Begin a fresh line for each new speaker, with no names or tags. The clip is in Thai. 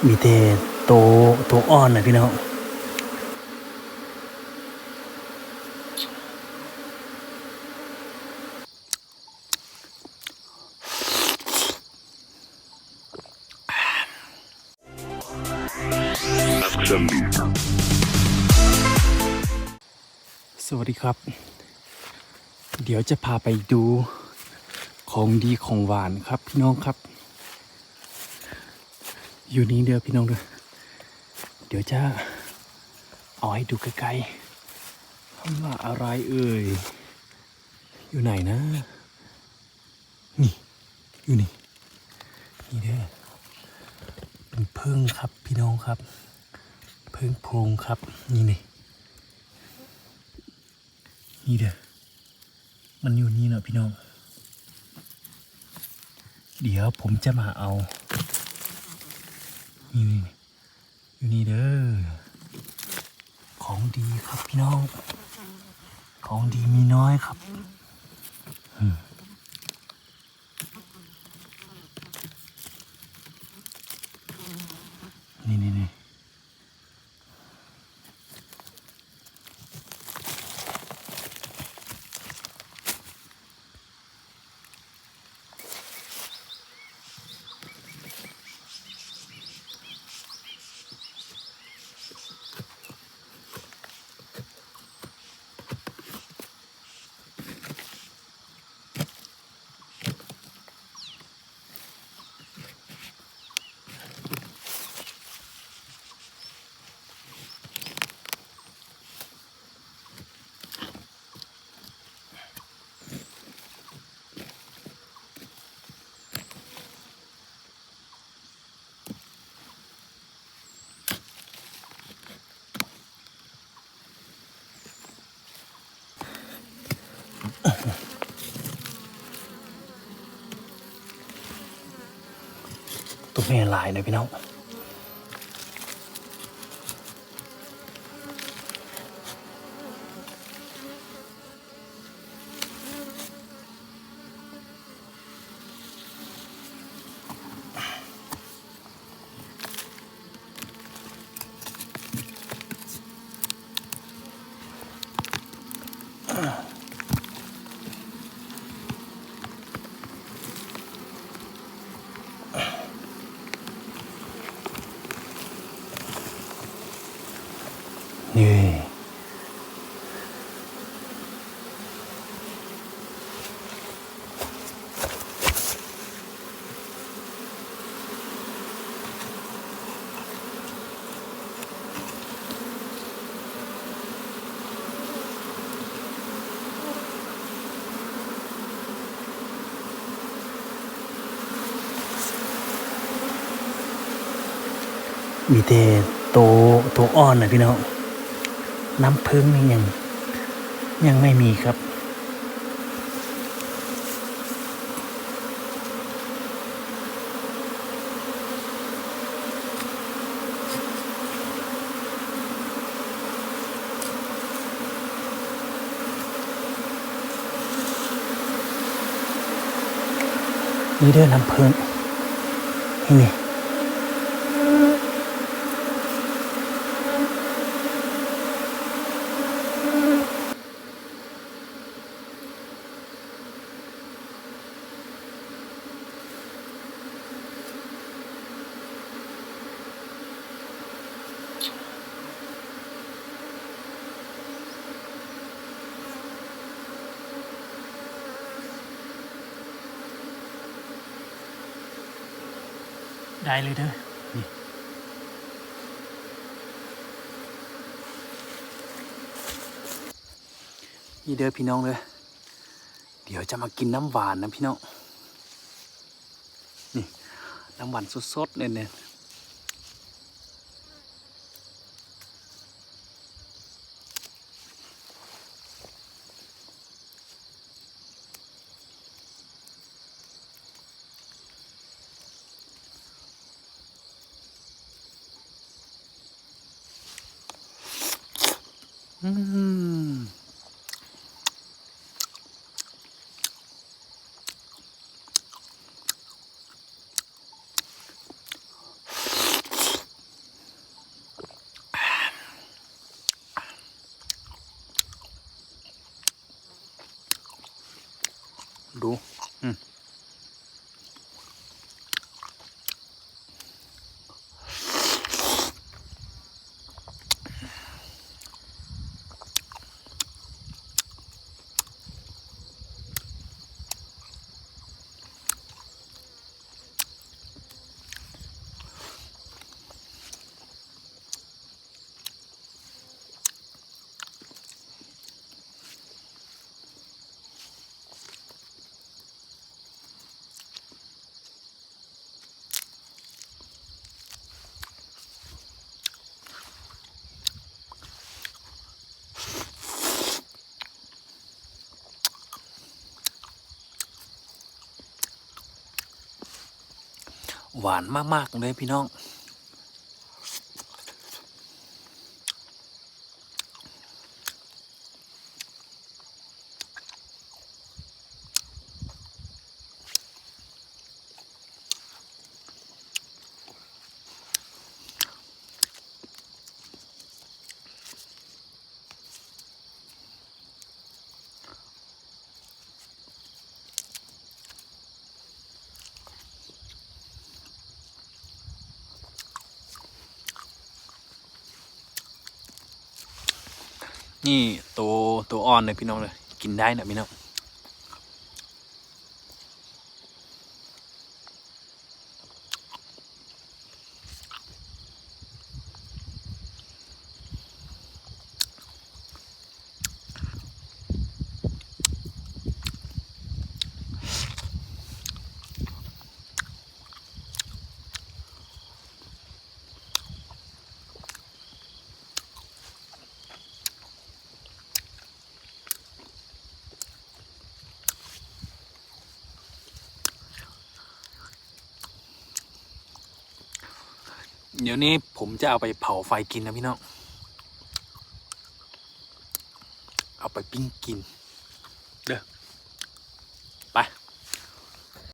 มีแต่โตอ่อนนะพี่น้องสวัสดีครับเดี๋ยวจะพาไปดูของดีของหวานครับพี่น้องครับอยู่นี้เด้อพี่น้องเด้อเดี๋ยวจะเอาให้ดูใกล้ๆว่าอะไรเอ่ยอยู่ไหนนะนี่อยู่นี่เด้อเป็นพึ่งครับพี่น้องครับพึ่งโพรงครับนี่เด้อมันอยู่นี่เนาะพี่น้องเดี๋ยวผมจะมาเอานี่อยู่นี่เด้อของดีครับพี่น้องของดีมีน้อยครับนี่ตัวแม่ลายเลยพี่น้องนี่มีแต่โตอ่อนนะพี่น้องน้ำพึ่งนี่ยังไม่มีครับนี่เด้อน้ำพึ่งนี่ได้เลยเด้อนี่เด้อพี่น้องเลยเดี๋ยวจะมากินน้ำหวานนะพี่น้องนี่น้ำหวานสดๆเนี่ย หวานมากๆเลยพี่น้องนี่ตัวอ่อนเลยพี่น้องเลยกินได้นะพี่น้องเดี๋ยวนี้ผมจะเอาไปเผาไฟกินนะพี่น้องเอาไปปิ้งกินเด้อไป